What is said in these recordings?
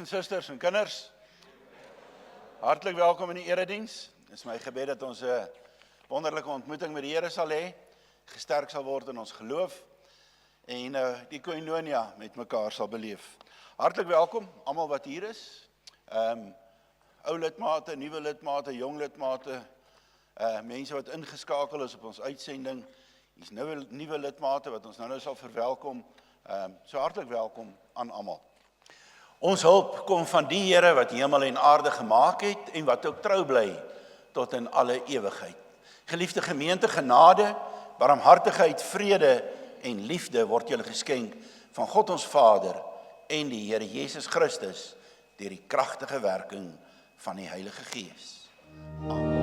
Susters en kinders, hartlik welkom in die erediens. Dit is my gebed dat ons 'n wonderlike ontmoeting met die Here sal hê, gesterk sal word in ons geloof en die koinonia met mekaar sal beleef. Hartlik welkom almal wat hier is. Ou lidmate, nuwe lidmate, jong lidmate, mense wat ingeskakel is op ons uitsending. Hier's nuwe lidmate wat ons nou sal verwelkom. So hartlik welkom aan almal. Ons hulp kom van die Here wat hemel en aarde gemaak het en wat ook trou bly tot in alle ewigheid. Geliefde gemeente, genade, barmhartigheid, vrede en liefde word julle geskenk van God ons Vader en die Here Jesus Christus deur die kragtige werking van die Heilige Gees. Amen.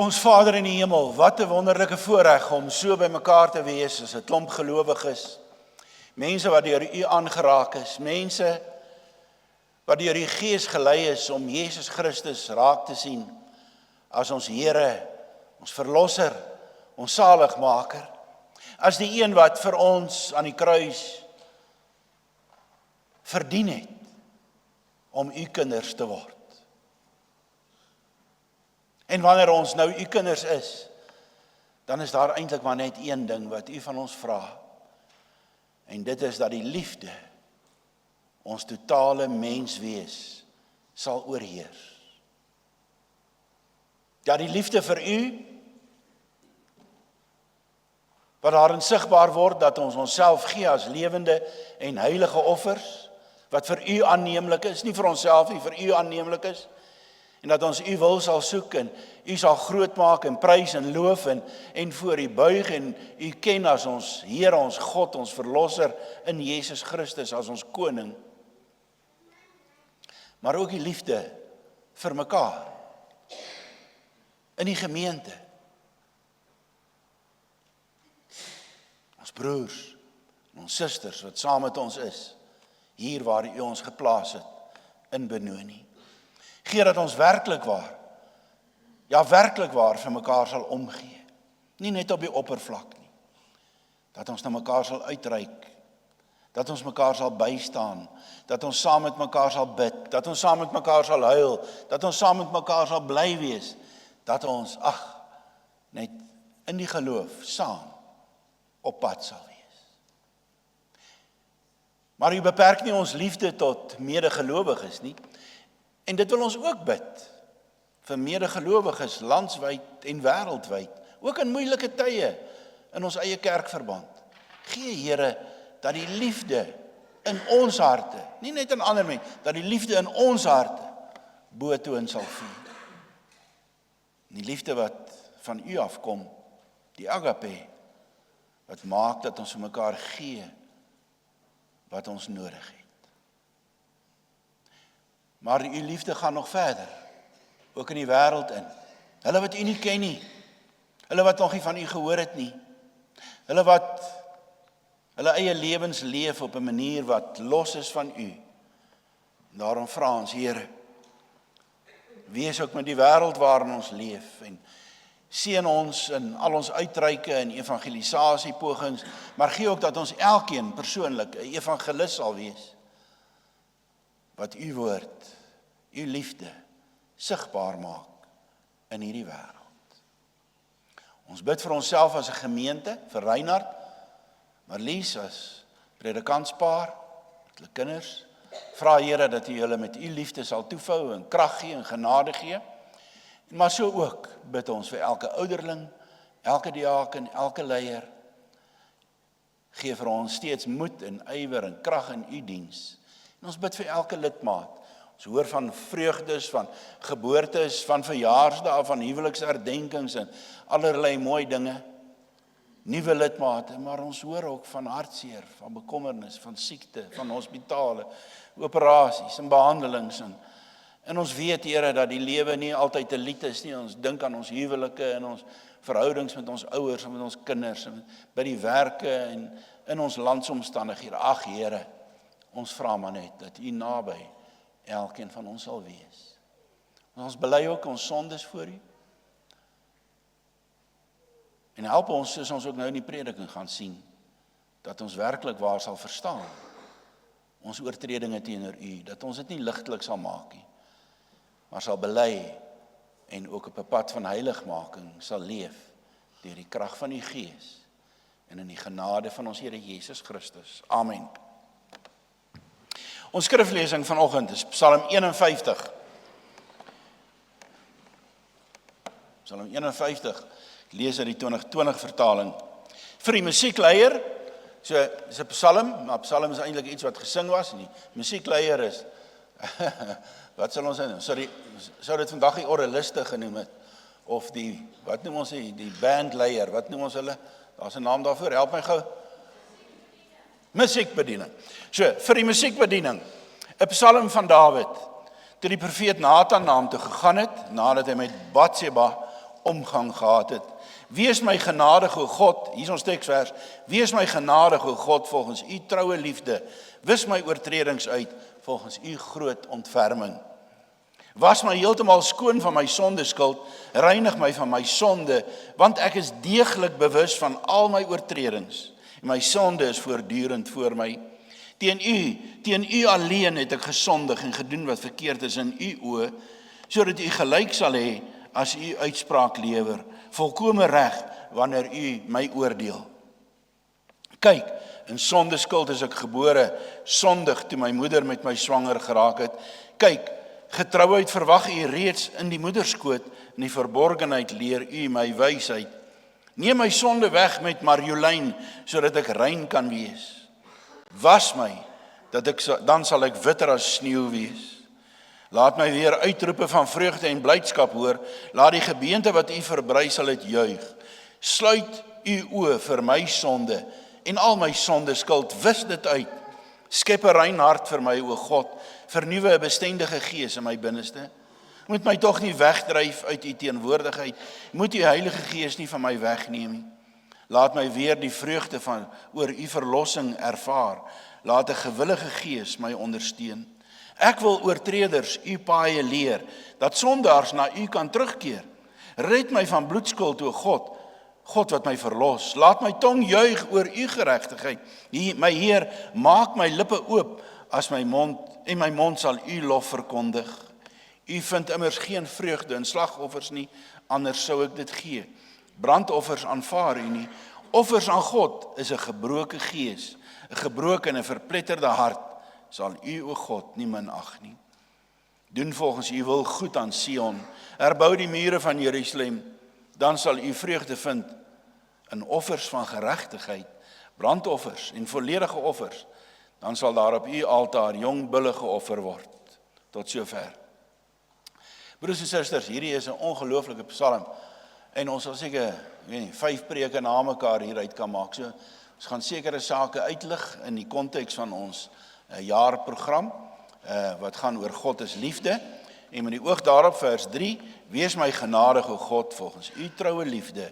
Ons Vader in die hemel, wat 'n wonderlike voorreg om so by mekaar te wees as 'n klomp gelowiges, mense wat deur U aangeraak is, mense wat deur die Gees gelei is om Jesus Christus raak te sien as ons Here, ons Verlosser, ons Saligmaker, as die een wat vir ons aan die kruis verdien het om U kinders te word. En wanneer ons nou U kinders is, dan is daar eintlik maar net een ding wat U van ons vra. En dit is dat die liefde ons totale menswees sal oorheers. Ja, die liefde vir U, wat daarin sigbaar word dat ons onsself gee as lewende en heilige offers, wat vir U aanneemlik is, nie vir onsself nie, vir U aanneemlik is, en dat ons U wil sal soek en U sal groot maak en prys en loof en voor U buig en U ken as ons Here, ons God, ons Verlosser in Jesus Christus as ons koning. Maar ook die liefde vir mekaar in die gemeente. Ons broers en ons susters wat saam met ons is, hier waar U ons geplaas het in Benoni. Gee dat ons werklik waar vir mekaar sal omgee. Nie net op die oppervlak nie. Dat ons na mekaar sal uitreik. Dat ons mekaar sal bystaan. Dat ons saam met mekaar sal bid. Dat ons saam met mekaar sal huil. Dat ons saam met mekaar sal bly wees. Dat ons, net in die geloof saam op pad sal wees. Maar U beperk nie ons liefde tot medegelowiges nie. En dit wil ons ook bid, vir medegelowiges, landswyd en wêreldwyd, ook in moeilike tye, in ons eie kerkverband. Gee Here, dat die liefde in ons harte, nie net in ander mense, dat die liefde in ons harte, bo toe in sal vier. Die liefde wat van U afkom, die agape, wat maak dat ons vir mekaar gee wat ons nodig het. Maar u liefde gaan nog verder, ook in die wêreld in. Hulle wat u nie ken nie, hulle wat nog nie van u gehoor het nie, hulle wat hulle eie lewens leef op 'n manier wat los is van u. Daarom vra ons, Here, wees ook met die wêreld waarin ons leef en seën ons in al ons uitreike en evangelisasiepogings, maar gee ook dat ons elkeen persoonlik 'n evangelis sal wees, wat u woord, u liefde sigbaar maak in hierdie wêreld. Ons bid vir onsself as 'n gemeente, vir Reinhard, Marlies as predikantspaar, met hulle kinders. Vra Here dat u hulle met u liefde sal toevou en krag gee en genade gee. Maar so ook bid ons vir elke ouderling, elke diaken, elke leier. Gee vir ons steeds moed en ywer en krag in u diens. En ons bid vir elke lidmaat. Ons hoor van vreugdes, van geboortes, van verjaarsdae, van huweliksherdenkings en allerlei mooi dinge. Nuwe lidmate, maar ons hoor ook van hartseer, van bekommernis, van siekte, van hospitale, operasies en behandelings. En ons weet, Here, dat die lewe nie altyd 'n lied is nie. Ons dink aan ons huwelike en ons verhoudings met ons ouers en met ons kinders en by die werke en in ons landsomstandighede. Ag Here, ons vra maar net dat u naby elkeen van ons sal wees. Ons bely ook ons sondes voor u. En help ons, soos ons ook nou in die prediking gaan sien, dat ons werklik waar sal verstaan ons oortredinge teenoor u, dat ons dit nie ligtelik sal maak nie, maar sal bely en ook op 'n pad van heiligmaking sal leef deur die krag van u Gees en in die genade van ons Here Jesus Christus. Amen. Ons skriflesing vanoggend is Psalm 51. Psalm 51. Ek lees uit die 2020 vertaling. Vir die musiekleier, so is 'n psalm, maar psalm is eintlik iets wat gesing was en die musiekleier is wat sal ons doen? Sou dit vandag die orgeliste genoem het of die wat noem ons die bandleier, wat noem ons hulle? Daar's 'n naam daarvoor, help my gou. Musiekbediening. So, vir die musiekbediening, 'n psalm van Dawid, toe die profeet Nathan na hom toe gegaan het, nadat hy met Batseba omgang gehad het. Wees my genadig, o God, hier is ons teksvers, wees my genadig, o God, volgens u troue liefde, wis my oortredings uit, volgens u groot ontferming. Was my heeltemal skoon van my sondeskuld, reinig my van my sonde, want ek is deeglik bewus van al my oortredings, en my sonde is voortdurend voor my. Teen u alleen het ek gesondig en gedoen wat verkeerd is in u oë, sodat u gelyk sal hê as u uitspraak lewer, volkome reg wanneer u my oordeel. Kyk, in sondeskuld is ek gebore, sondig toe my moeder met my swanger geraak het. Kyk, getrouheid verwag u reeds in die moederskoot, in die verborgenheid leer u my wysheid. Neem my sonde weg met marjolein, sodat ek rein kan wees. Was my, dan sal ek witter as sneeu wees. Laat my weer uitroepe van vreugde en blydskap hoor. Laat die gebeente wat u verbrei sal dit juig. Sluit u oë vir my sonde en al my sondeskuld, wis dit uit. Skep 'n rein hart vir my, o God, vernuwe 'n bestendige gees in my binneste. Moet my tog nie wegdryf uit u teenwoordigheid. Moet u Heilige Gees nie van my wegneem nie. Laat my weer die vreugde van oor u verlossing ervaar. Laat 'n gewillige gees my ondersteun. Ek wil oortreders u paaie leer, dat sondaars na u kan terugkeer. Red my van bloedskuld, o God, God wat my verlos. Laat my tong juig oor u geregtigheid. My Heer, maak my lippe oop as my mond sal u lof verkondig. U vind immers geen vreugde in slagoffers nie, anders sou ek dit gee. Brandoffers aanvaar u nie. Offers aan God is 'n gebroke gees, 'n gebroke en 'n verpletterde hart. Sal u, o God, nie minag nie. Doen volgens u wil goed aan Sion. Herbou die mure van Jerusalem. Dan sal u vreugde vind in offers van geregtigheid, brandoffers en volledige offers. Dan sal daar op u altaar jong bulle geoffer word. Tot sover. Broers en susters, hierdie is 'n ongelooflike psalm. En ons sal seker, ek weet nie, 5 preke na mekaar hieruit kan maak. So, ons gaan sekere sake uitlig in die konteks van ons jaarprogram, wat gaan oor God is liefde. En met die oog daarop vers 3, wees my genadig, o God, volgens u troue liefde,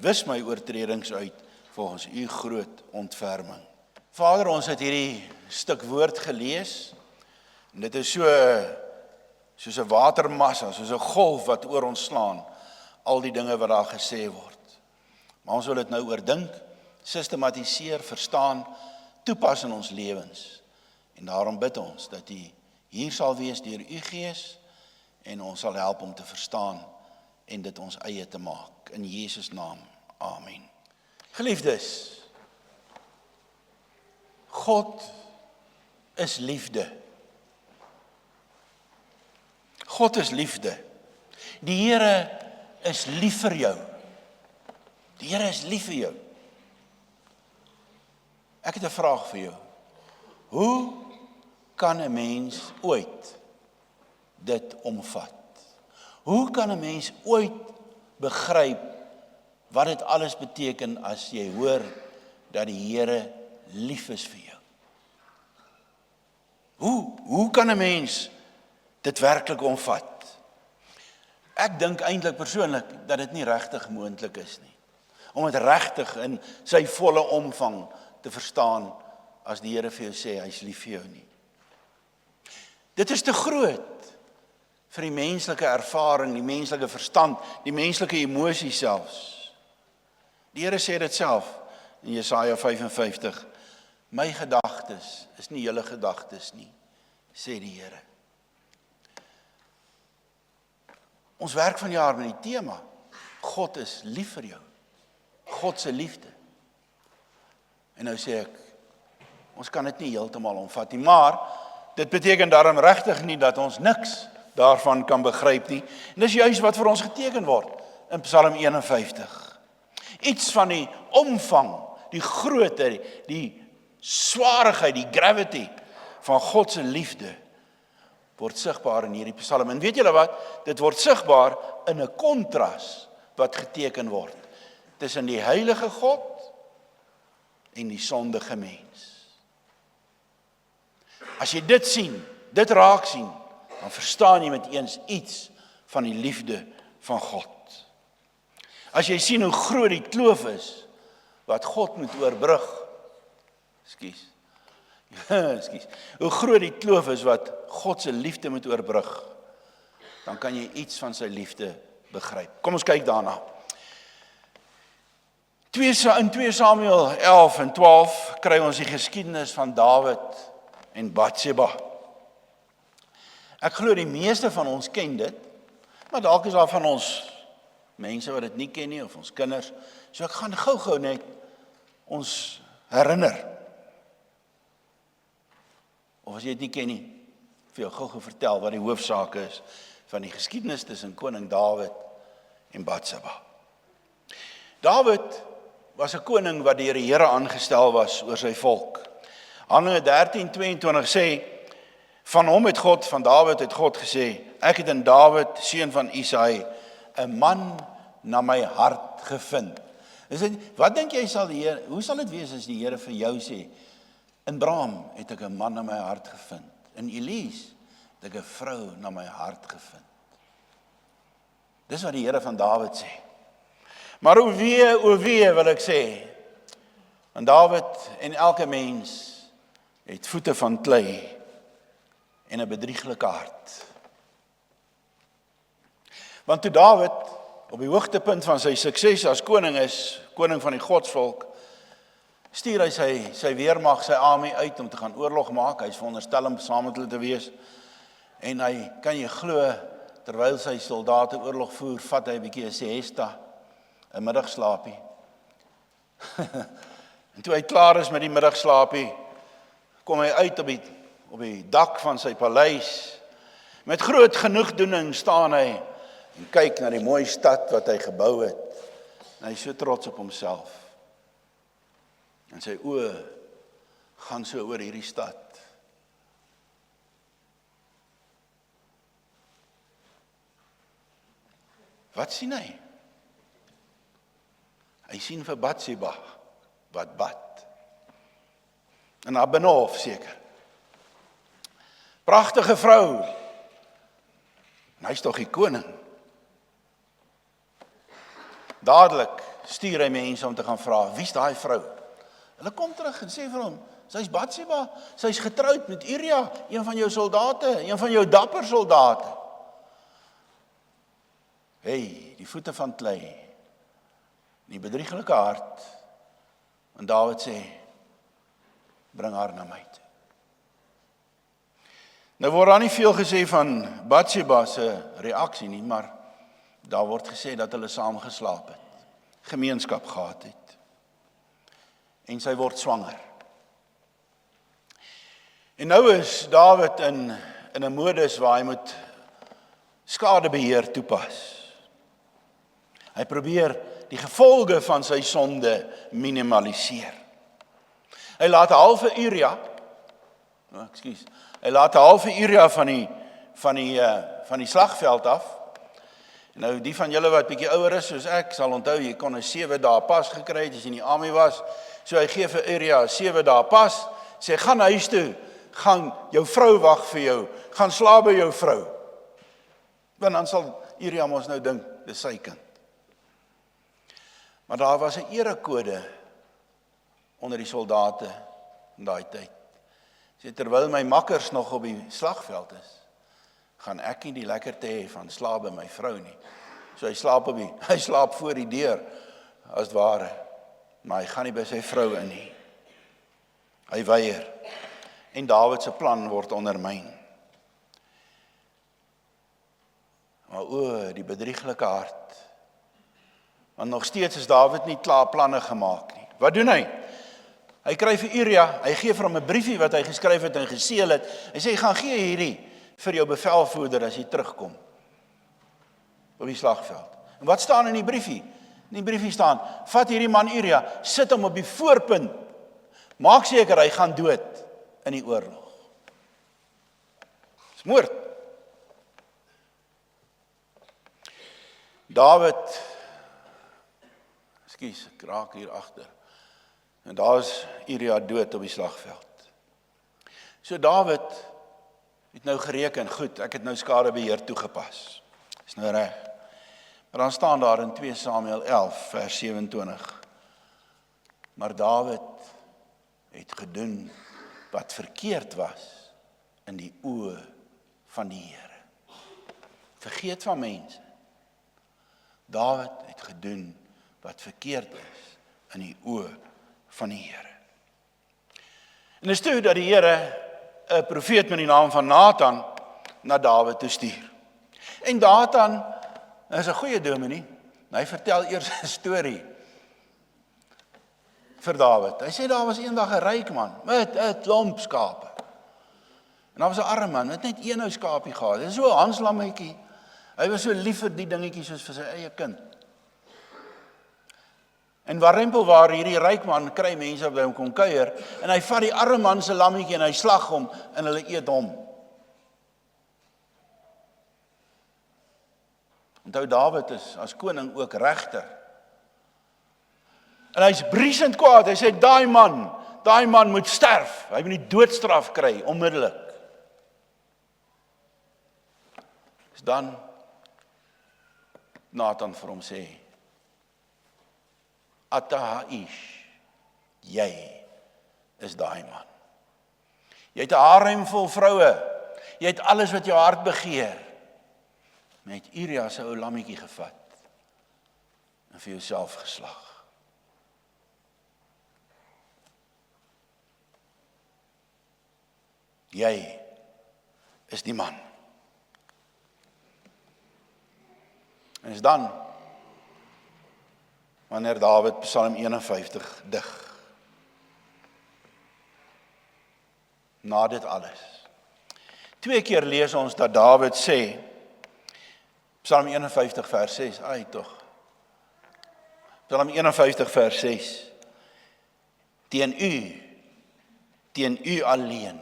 wis my oortredings uit, volgens u groot ontferming. Vader, ons het hierdie stuk woord gelees, en dit is soos 'n watermassa, soos 'n golf wat oor ons slaan, al die dinge wat daar gesê word. Maar ons wil dit nou oordink, sistematiseer, verstaan, toepas in ons lewens. En daarom bid ons dat u hier sal wees deur u Gees, en ons sal help om te verstaan en dit ons eie te maak. In Jesus naam, amen. Geliefdes, God is liefde. God is liefde. Die Here is lief vir jou. Die Here is lief vir jou. Ek het 'n vraag vir jou. Hoe kan 'n mens ooit dit omvat? Hoe kan 'n mens ooit begryp wat dit alles beteken as jy hoor dat die Here lief is vir jou? Hoe kan 'n mens dit werklik omvat? Ek dink eintlik persoonlik dat dit nie regtig moontlik is nie, om dit regtig in sy volle omvang te verstaan as die Here vir jou sê hy's lief vir jou nie. Dit is te groot vir die menslike ervaring, die menslike verstand, die menslike emosie selfs. Die Here sê dit self in Jesaja 55, my gedagtes is nie julle gedagtes nie, sê die Here. Ons werk vanjaar met die tema, God is lief vir jou, God se liefde. En nou sê ek, ons kan dit nie heeltemal omvat nie, maar dit beteken daarom regtig nie dat ons niks daarvan kan begryp nie. En dis juist wat vir ons geteken word in Psalm 51. Iets van die omvang, die grootte, die swaarheid, die gravity van God se liefde word sigbaar in hierdie Psalm. En weet julle wat? Dit word sigbaar in 'n kontras wat geteken word tussen die heilige God en die sondige mens. As jy dit sien, dit raak sien, dan verstaan jy met eens iets van die liefde van God. As jy sien hoe groot die kloof is wat God moet oorbrug. Ekskuus. Hoe groot die kloof is wat God se liefde moet oorbrug, dan kan jy iets van sy liefde begryp. Kom ons kyk daarna. In 2 Samuel 11 en 12 kry ons die geskiedenis van Dawid en Batseba. Ek glo die meeste van ons ken dit, maar dalk is daar van ons mense wat dit nie ken nie, of ons kinders. So ek gaan gou-gou net ons herinner. Of as jy dit nie ken nie, vir jou gou-gou vertel wat die hoofsaak is van die geskiedenis tussen koning Dawid en Batseba. Dawid was 'n koning wat deur die Here aangestel was oor sy volk. Handelinge 13:22 sê, van Dawid het God gesê, ek het in Dawid, seun van Isaai, 'n man na my hart gevind. Wat dink jy hoe sal dit wees as die Here vir jou sê, in Braam het ek 'n man na my hart gevind, in Elise het ek 'n vrou na my hart gevind. Dis wat die Here van Dawid sê. Maar o wee wil ek sê, want Dawid en elke mens het voete van klei en 'n bedrieglike hart. Want toe Dawid op die hoogtepunt van sy sukses as koning is, koning van die godsvolk, stuur hy sy weermag, sy army uit om te gaan oorlog maak. Hy is veronderstel om saam met hulle te wees. En hy, kan jy glo, terwyl sy soldate oorlog voer, vat hy 'n bietjie 'n siesta, 'n middagslaapie. En toe hy klaar is met die middagslaapie, kom hy uit op die dak van sy paleis. Met groot genoegdoening staan hy en kyk na die mooi stad wat hy gebou het. En hy is so trots op homself. En sy oë gaan so oor hierdie stad. Wat sien hy? Hy sien vir Batseba, wat bad. En Abinof seker. Pragtige vrou. En hy's tog die koning. Dadelik stuur hy mense om te gaan vra, wie's daai vrou? Hulle kom terug en sê vir hom, sy's Batseba, sy's getroud met Uria, een van jou soldate, een van jou dapper soldate. Hey, die voete van klei, die bedrieglike hart. En Dawid sê, bring haar na my toe. Nou word daar nie veel gesê van Batseba se reaksie nie, maar daar word gesê dat hulle saam geslaap het, gemeenskap gehad het. En sy word swanger. En nou is Dawid in 'n modus waar hy moet skadebeheer toepas. Hy probeer die gevolge van sy sonde minimaliseer. Hy laat 'n halwe Uria, hy laat 'n halwe Uria van die slagveld af. Nou die van julle wat bietjie ouer is soos ek, sal onthou jy kon 'n 7 dae pas gekry het as jy in die army was. So hy gee vir Uria 7 dae pas, sê gaan huis toe, gaan jou vrou wag vir jou, gaan slaap by jou vrou. Want dan sal Uria mos nou dink, dis sy kind. Maar daar was 'n erekode onder die soldate in daai tyd. Sê terwyl my makkers nog op die slagveld is, gaan ek nie die lekkerte hê van slaap by my vrou nie. So hy slaap voor die deur as het ware, maar hy gaan nie by sy vrou in nie. Hy weier. En Dawid se plan word ondermyn. Maar die bedrieglike hart. Want nog steeds is Dawid nie klaar planne gemaak nie. Wat doen hy? Hy kry vir Uria, hy gee vir hom 'n briefie wat hy geskryf het en geseël het. Hy sê, gaan gee hierdie vir jou bevelvoerder as jy terugkom op die slagveld. En wat staan in die briefie? In die briefie staan, vat hierdie man Uria, sit hom op die voorpunt, maak seker hy gaan dood in die oorlog. Dis moord. Dawid, ek raak hier agter. En daar is Uria dood op die slagveld. So Dawid het nou gereken, goed, ek het nou skadebeheer toegepas. Is nou reg. Maar dan staan daar in 2 Samuel 11 vers 27. Maar Dawid het gedoen wat verkeerd was in die oë van die Here. Vergeet van mense. Dawid het gedoen wat verkeerd is in die oë van die Here. En dis toe dat die Here 'n profeet met die naam van Nathan na Dawid toe stuur. En Nathan is 'n goeie dominee. Hy vertel eers 'n storie vir Dawid. Hy sê daar was eendag 'n ryk man met 'n klomp skape. En daar was 'n arm man met net een ou skaapie gehad. Dit is so 'n hanslammetjie. Hy was so lief vir die dingetjies soos vir sy eie kind. En waarempel waar hierdie ryk man kry mense by hom kom kuier en hy vat die arme man se lammetjie en hy slag hom en hulle eet hom. Onthou Dawid is as koning ook regter. En hy's briesend kwaad. Hy sê daai man moet sterf. Hy moet die doodstraf kry onmiddellik. Dis dan Nathan vir hom sê, Atahaish, jy is daai man. Jy het 'n harem vol vroue. Jy het alles wat jou hart begeer. Maar jy het Uria se ou lammetjie gevat en vir jouself geslag. Jy is die man. En is dan wanneer Dawid Psalm 51 dig. Na dit alles. 2 keer lees ons dat Dawid sê, Psalm 51 vers 6, Psalm 51 vers 6, teen u alleen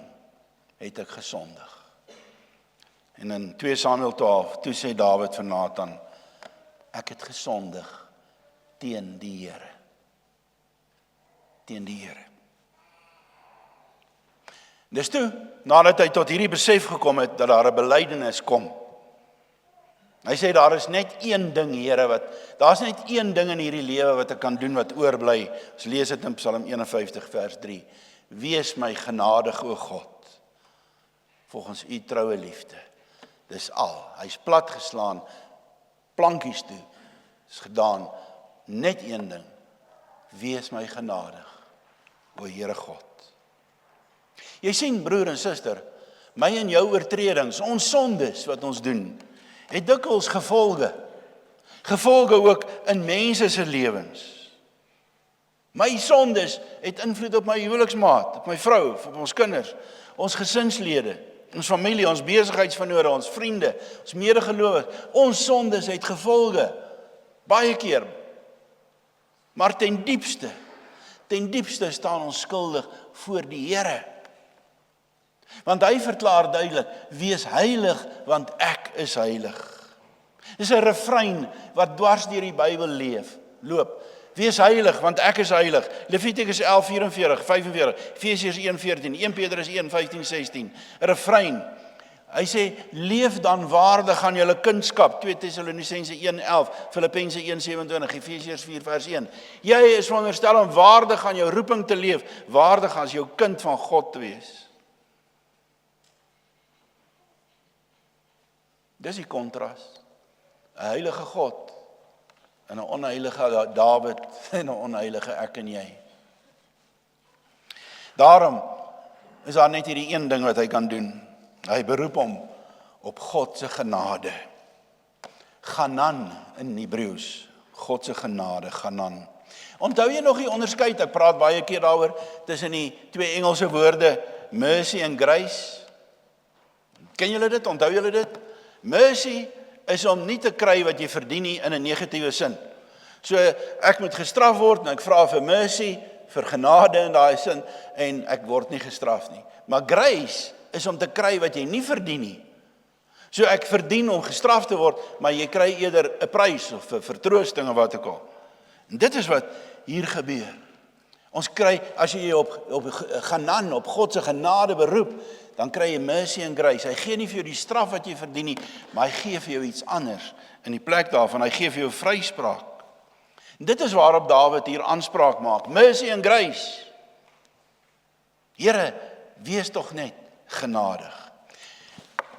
het ek gesondig. En in 2 Samuel 12, toe sê Dawid vir Nathan, ek het gesondig teen die Here. teen die Here. Dis toe, nadat hy tot hierdie besef gekom het, dat daar 'n belydenis kom. Hy sê, daar is net een ding, Here, daar's net een ding in hierdie lewe wat ek kan doen wat oorbly. Ons lees dit in Psalm 51 vers 3. Wees my genadig, o God, volgens u troue liefde. Dis al. Hy's platgeslaan, plankies toe. Is gedaan. Net een ding. Wees my genadig, o Here God. Jy sien, broer en suster, my en jou oortredings, ons sondes wat ons doen, het dikwels gevolge. Gevolge ook in mense se lewens. My sondes het invloed op my huweliksmaat, op my vrou, op ons kinders, ons gesinslede, ons familie, ons besigheidsvennote, ons vriende, ons medegelowiges. Ons sondes het gevolge, baie keer. Maar ten diepste staan ons skuldig voor die Here. Want hy verklaar duidelik, wees heilig, want ek is heilig. Dis 'n refrein wat dwars deur die Bybel loop. Wees heilig, want ek is heilig. Levitikus 11:44, 45, Efesiërs 1:14, 1 Petrus 1:15, 16. 'n Refrein. Hy sê, leef dan waardig aan julle kindskap, 2 Tessalonisense 1:11, Filippense 1:27, Efesiërs 4 vers 1. Jy is veronderstel om waardig aan jou roeping te leef, waardig as jou kind van God te wees. Dis die kontras. 'n Heilige God en 'n onheilige Dawid en 'n onheilige ek en jy. Daarom is daar net hierdie een ding wat hy kan doen. Hy beroep hom op God se genade. Ganan in Hebreëus. God se genade, Ganan. Onthou jy nog die onderskeid? Ek praat baie keer daaroor tussen die twee Engelse woorde mercy en grace. Ken julle dit? Onthou julle dit? Mercy is om nie te kry wat jy verdien nie in 'n negatiewe sin. So ek moet gestraf word en ek vra vir mercy, vir genade in daai sin en ek word nie gestraf nie. Maar grace is om te kry wat jy nie verdien nie. So ek verdien om gestraf te word, maar jy kry eerder 'n prys of 'n vertroosting of wat ook al. En dit is wat hier gebeur. Ons kry, as jy op Ganan, op God se genade beroep, dan kry jy mercy en grace. Hy gee nie vir jou die straf wat jy verdien nie, maar hy gee vir jou iets anders in die plek daarvan. Hy gee vir jou vryspraak. En dit is waarop Dawid hier aanspraak maak. Mercy en grace. Here, wees tog net genadig.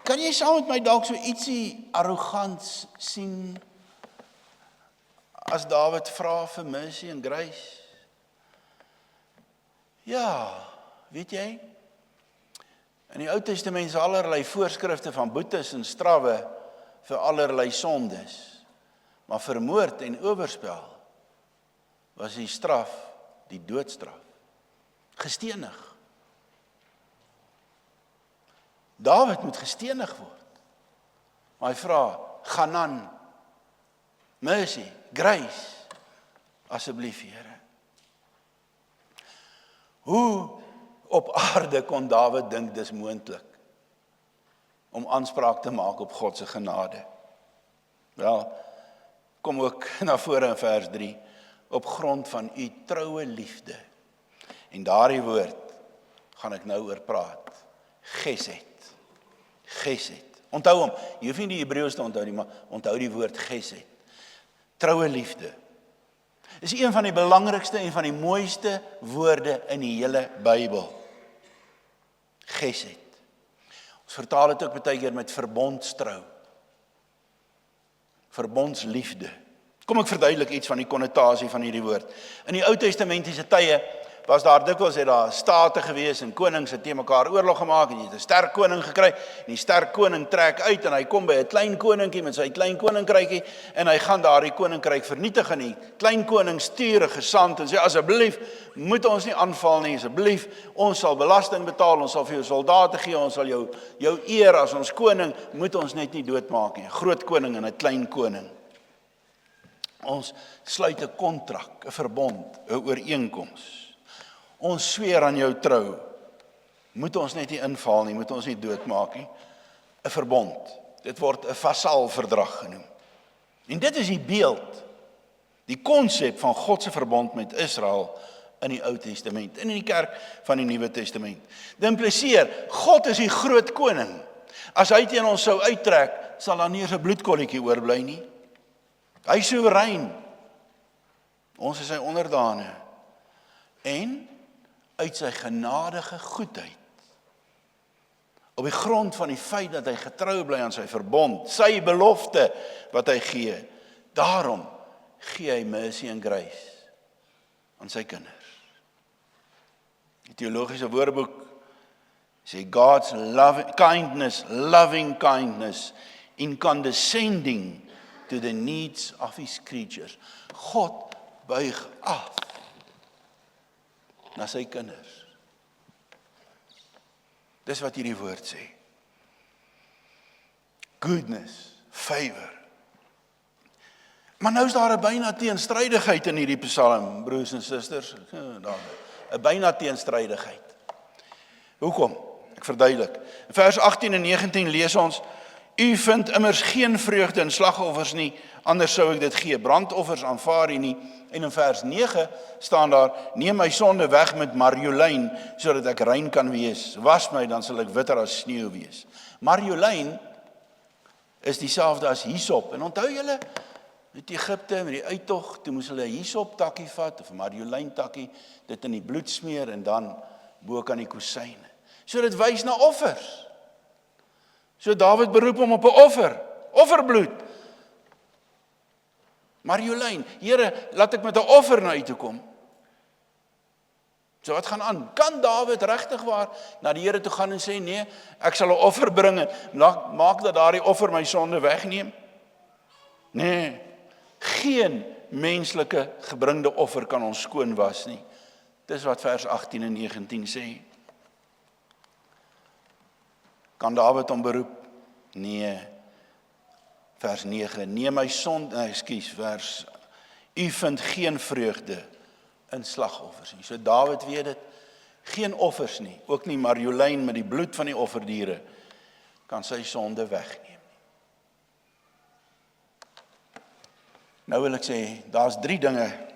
Kan jy saam met my dalk so ietsie arrogant sien as Dawid vra vir mercy en grace? Ja, weet jy? In die Ou Testament is allerlei voorskrifte van boetes en strawwe vir allerlei sondes. Maar vir moord en oorspel was die straf die doodstraf. Gestenig. Dawid moet gestenig word. Maar hy vra, Ganan, mercy, grace, asseblief Here. Hoe op aarde kon Dawid dink dis moontlik om aanspraak te maak op God se genade? Wel, kom ook na vore in vers 3, op grond van u troue liefde. En daardie woord gaan ek nou oor praat. Gesed. Gesed. Onthou hom, jy hoef nie die Hebreëus te onthou nie, maar onthou die woord gesed. Troue liefde. Is een van die belangrikste en van die mooiste woorde in die hele Bybel. Gesed. Ons vertaal dit ook baie keer met verbondstrou. Verbondsliefde. Kom ek verduidelik iets van die konnotasie van hierdie woord. In die Ou Testamentiese tye was daar dikwels het daar state gewees en konings het teen mekaar oorlog gemaak en jy het 'n sterk koning gekry en die sterk koning trek uit en hy kom by 'n klein koningkie met sy klein koninkrykie en hy gaan daardie koninkryk vernietig en die klein koning stuur 'n gesant en sê asseblief moet ons nie aanval nie, asseblief ons sal belasting betaal, ons sal vir jou soldate gee, ons sal jou eer as ons koning, moet ons net nie doodmaak nie. 'n Groot koning en 'n klein koning. Ons sluit 'n kontrak, 'n verbond, 'n ooreenkoms. Ons sweer aan jou trou. Moet ons net nie inval nie, moet ons nie doodmaak nie. 'n Verbond. Dit word 'n vasalverdrag genoem. En dit is die beeld, die konsep van God se verbond met Israel in die Ou Testament en in die kerk van die Nuwe Testament. Dit impliseer, God is die groot koning. As hy teen ons sou uittrek, sal daar nie eens 'n bloedkolletjie oorbly nie. Hy is soewerein. Ons is sy onderdane. En uit sy genadige goedheid, op die grond van die feit dat hy getrou bly aan sy verbond, sy belofte wat hy gee, daarom gee hy mercy en grace aan sy kinders. Die teologiese woordeboek sê God's loving kindness in condescending to the needs of his creatures. God buig af na sy kinders. Dis wat hierdie woord sê. Goodness, favor. Maar nou is daar 'n byna teenstrydigheid in hierdie Psalm, broers en susters. 'n byna teenstrydigheid. Hoekom? Ek verduidelik. In vers 18 en 19 lees ons: U vind immers geen vreugde in slagoffers nie, anders sou ek dit gee. Brandoffers aanvaar u nie. En in vers 9 staan daar: Neem my sonde weg met marjolein, sodat ek rein kan wees. Was my, dan sal ek witter as sneeu wees. Marjolein is dieselfde as hyssop. En onthou julle, met Egipte, met die uittog, toe moes hulle 'n hyssop takkie vat, of 'n marjolein takkie, dit in die bloed smeer, en dan bo kan die kusyne. So dit wys na offers. So Dawid beroep hom op 'n offerbloed. Marjolein, Here, laat ek met 'n offer na u toe kom. So wat gaan aan? Kan Dawid regtig waar na die Here toe gaan en sê, nee, ek sal 'n offer bring en maak dat daardie offer my sonde wegneem? Nee, geen menslike gebringde offer kan ons skoon was nie. Dis wat vers 18 en 19 sê. Kan Dawid hom beroep? Nee. Vers 9, neem my sonde, vers, u vind geen vreugde in slagoffers nie. So Dawid weet dit, geen offers nie, ook nie marjolein met die bloed van die offerdiere, kan sy sonde wegneem. Nou wil ek sê, daar's 3 dinge,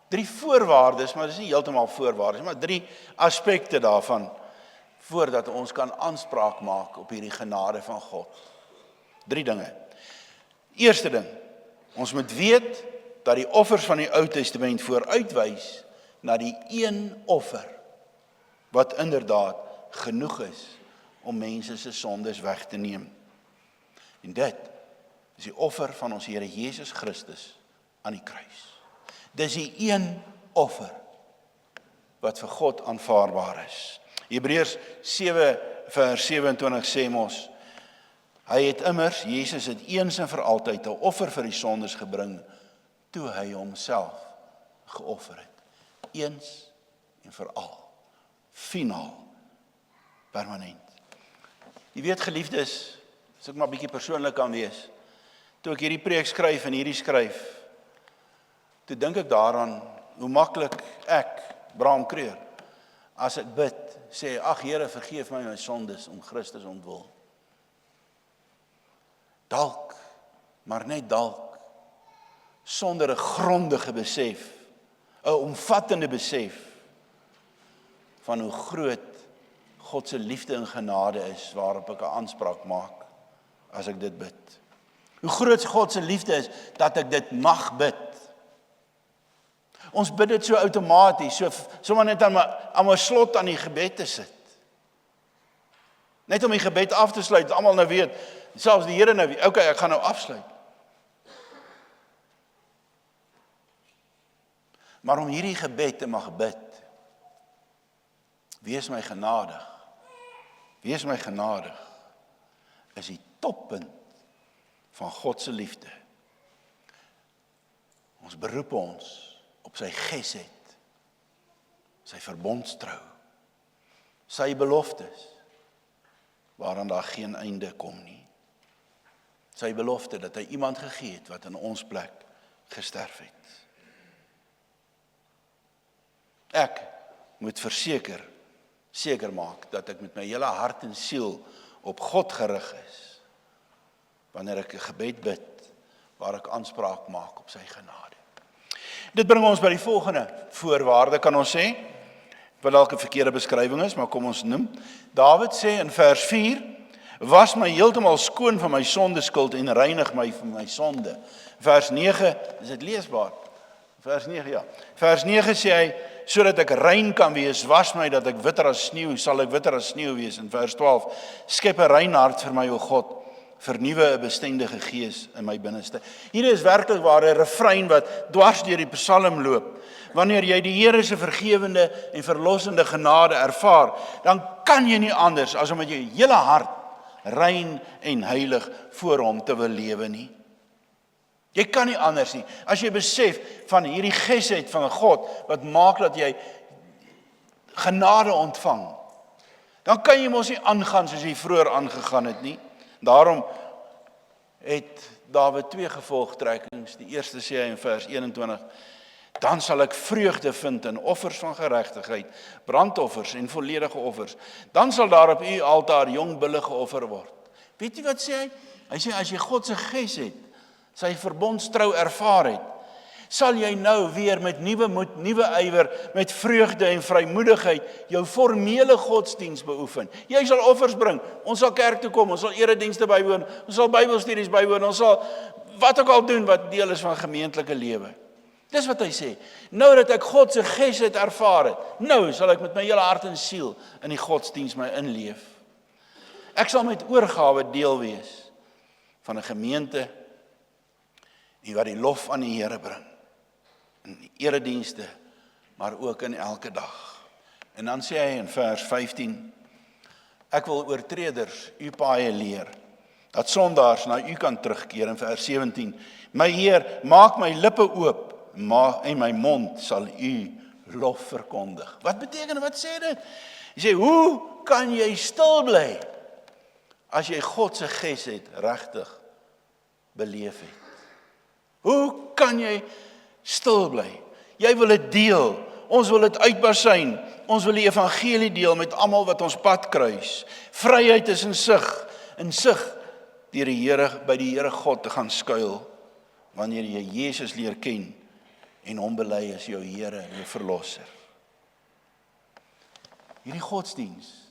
3 voorwaardes, maar dis nie heeltemal voorwaardes, maar 3 aspekte daarvan, voordat ons kan aanspraak maak op hierdie genade van God. 3 dinge. Eerste ding, ons moet weet dat die offers van die Ou Testament vooruitwys na die een offer, wat inderdaad genoeg is om mense se sondes weg te neem. En dit is die offer van ons Here Jesus Christus aan die kruis. Dis die een offer wat vir God aanvaarbaar is. Hebreërs 7 vers 27 sê mos, hy het immers, Jesus het eens en vir altyd 'n offer vir die sondes gebring, toe hy homself geoffer het. Eens en vir al. Finaal. Permanent. Jy weet, geliefdes, as ek maar 'n bietjie persoonlik kan wees, toe ek hierdie preek skryf en hierdie skryf, toe dink ek daaraan, hoe maklik ek, Bram Kreur, as ek bid, sê, ag Here, vergeef my sondes om Christus ontwil. Dalk, maar net dalk, sonder 'n grondige besef, 'n omvattende besef, van hoe groot God se liefde en genade is, waarop ek 'n aanspraak maak, as ek dit bid. Hoe groot God se liefde is, dat ek dit mag bid. Ons bid dit so outomaties, sommer net aan my slot aan die gebed te sit. Net om die gebed af te sluit, almal nou weet, selfs die Here nou weet, okay, ek gaan nou afsluit. Maar om hierdie gebed te mag bid, wees my genadig, is die toppunt van God se liefde. Ons beroep ons op sy gesed, sy verbondstrou, sy beloftes, waaraan daar geen einde kom nie. Sy belofte dat hy iemand gegee het wat in ons plek gesterf het. Ek moet seker maak dat ek met my hele hart en siel op God gerig is, wanneer ek 'n gebed bid, waar ek aanspraak maak op sy genade. Dit bring ons by die volgende voorwaarde, kan ons sê, wat dalk 'n verkeerde beskrywing is, maar kom ons noem. Dawid sê in vers 4, was my heeltemal skoon van my sondeskuld en reinig my van my sonde. Vers 9, is dit leesbaar? Vers 9, ja. Vers 9 sê hy, sodat ek rein kan wees, was my dat ek witter as sneeu, sal ek witter as sneeu wees. In vers 12, skep 'n rein hart vir my, o God, vernuwe 'n bestendige gees in my binneste. Hier is werklik waar 'n refrein wat dwars deur die Psalm loop. Wanneer jy die Here se vergewende en verlossende genade ervaar, dan kan jy nie anders as om met jou hele hart rein en heilig voor hom te wil lewe nie. Jy kan nie anders nie. As jy besef van hierdie gesed van God, wat maak dat jy genade ontvang, dan kan jy mos nie aangaan soos jy vroeër aangegaan het nie. Daarom het Dawid 2 gevolgtrekkings. Die eerste sê hy in vers 21, dan sal ek vreugde vind in offers van geregtigheid, brandoffers en volledige offers. Dan sal daar op u altaar jong bulle geoffer word. Weet jy wat sê hy? Hy sê as jy God se ges het, sy verbondstrou ervaar het, sal jy nou weer met nuwe moed, nuwe ywer, met vreugde en vrymoedigheid jou formele godsdiens beoefen. Jy sal offers bring, ons sal kerk toe kom, ons sal eredienste bywoon, ons sal Bybelstudies bywoon, ons sal wat ook al doen wat deel is van gemeentelike lewe. Dis wat hy sê. Nou dat ek God se gesed ervaar het, nou sal ek met my hele hart en siel in die godsdiens my inleef. Ek sal met oorgawe deel wees van 'n gemeente en wat die lof aan die Here bring. In die eredienste, maar ook in elke dag. En dan sê hy in vers 15, ek wil oortreders u paaie leer, dat sondaars na u kan terugkeer. In vers 17, my Heer, maak my lippe oop, en my mond sal u lof verkondig. Wat beteken, wat sê dit? Hy sê, hoe kan jy stil bly as jy God se gesed regtig beleef het? Hoe kan jy stil bly? Jy wil dit deel, ons wil dit uitbasyn, ons wil die evangelie deel met almal wat ons pad kruis. Vryheid is in sig deur die Here, by die Here God te gaan skuil, wanneer jy Jesus leer ken en hom bely as jou Here en jou verlosser. Hierdie godsdiens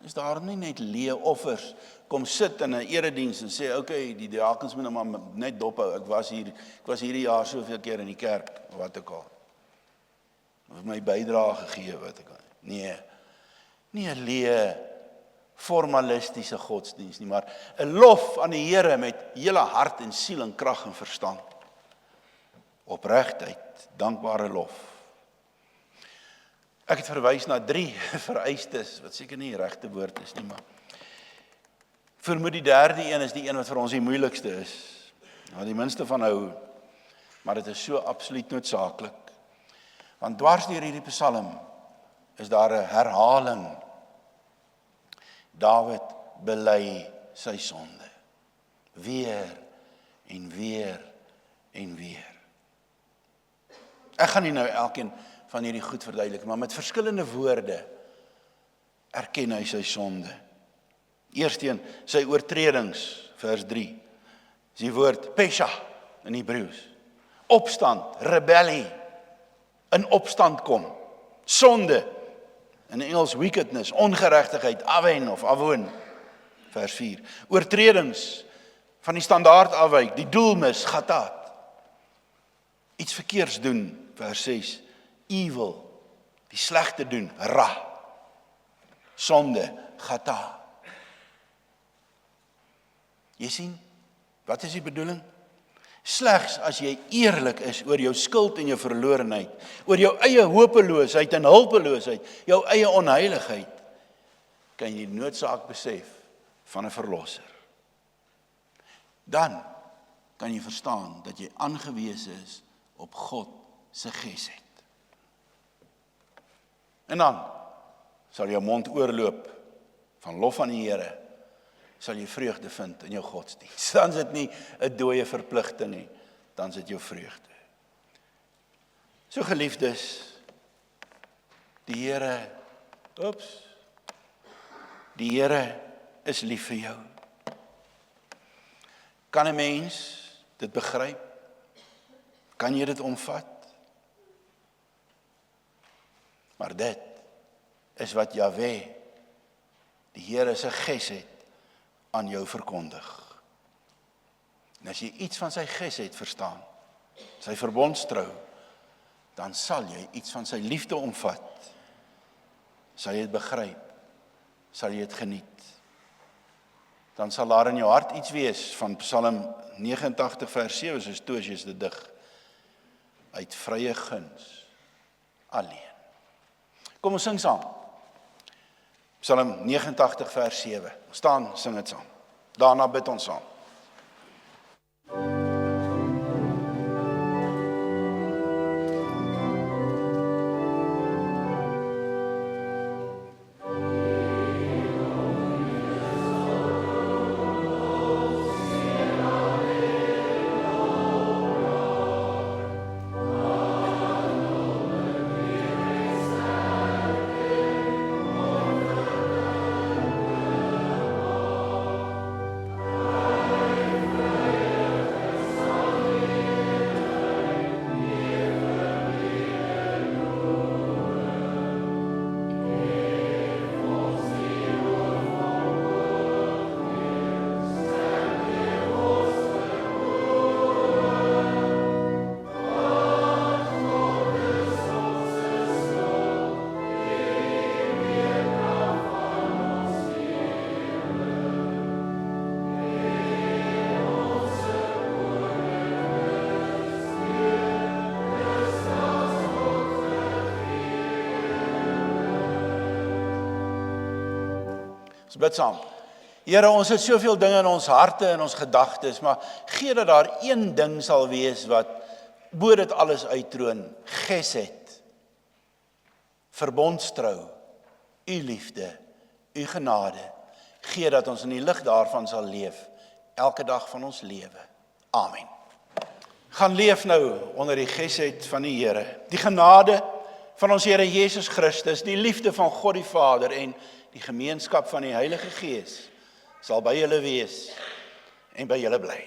is daar nie net leë offers, kom sit in 'n erediens en sê, okay, die diakens moet nou maar net dophou, ek was hierdie jaar soveel keer in die kerk, wat ook al. Of my bydrae gegee, wat ook al. Nee, nie 'n leë, formalistiese godsdiens nie, maar 'n lof aan die Here met hele hart en siel en krag en verstand. Opregtheid, dankbare lof. Ek het verwys na 3 vereistes, wat seker nie die regte woord is nie, maar vermoed die derde een is die een wat vir ons die moeilikste is. Nou die minste van hou, maar dit is so absoluut noodsaaklik. Want dwars deur hierdie Psalm is daar 'n herhaling. Dawid bely sy sonde. Weer en weer en weer. Ek gaan nie nou elkeen van hierdie goed verduidelik, maar met verskillende woorde erken hy sy sonde. Eersteen, sy oortredings, vers 3, is die woord pesha in Hebreëus. Opstand, rebellie, in opstand kom. Sonde, in Engels wickedness, ongeregtigheid, awen of avon, vers 4. Oortredings van die standaard afwyk, die doel mis, gatat. Iets verkeers doen, vers 6. Evil, die slegte doen, ra. Sonde, gata. Jy sien, wat is die bedoeling? Slegs as jy eerlik is oor jou skuld en jou verlorenheid, oor jou eie hopeloosheid en hulpeloosheid, jou eie onheiligheid, kan jy die noodsaak besef van 'n verlosser. Dan kan jy verstaan dat jy aangewese is op God se gesed. En dan sal jou mond oorloop van lof aan die Here, sal jy vreugde vind in jou godsdienst. Dan is dit nie 'n dooie verpligting nie, dan is dit jou vreugde. So geliefdes, die Here, die Here is lief vir jou. Kan 'n mens dit begryp? Kan jy dit omvat? Maar dit is wat Jahwe, die Here se gesed, aan jou verkondig. En as jy iets van sy gesed verstaan, sy verbondstrou, dan sal jy iets van sy liefde omvat. Sal jy dit begryp, sal jy dit geniet. Dan sal daar in jou hart iets wees van Psalm 89 vers 7, soos Toosius dit dig, uit vrye guns, alleen. Kom ons sing saam. Psalm 89 vers 7. Ons staan, sing dit saam. Daarna bid ons saam. Ons bid saam. Here, ons het soveel dinge in ons harte en ons gedagtes, maar gee dat daar een ding sal wees wat bo dit alles uittroon, gesed, verbondstrou, u liefde, u genade. Gee dat ons in die lig daarvan sal leef, elke dag van ons lewe. Amen. Gaan leef nou onder die gesed van die Here, die genade van ons Here Jesus Christus, die liefde van God die Vader en die gemeenskap van die Heilige Gees sal by julle wees en by julle bly.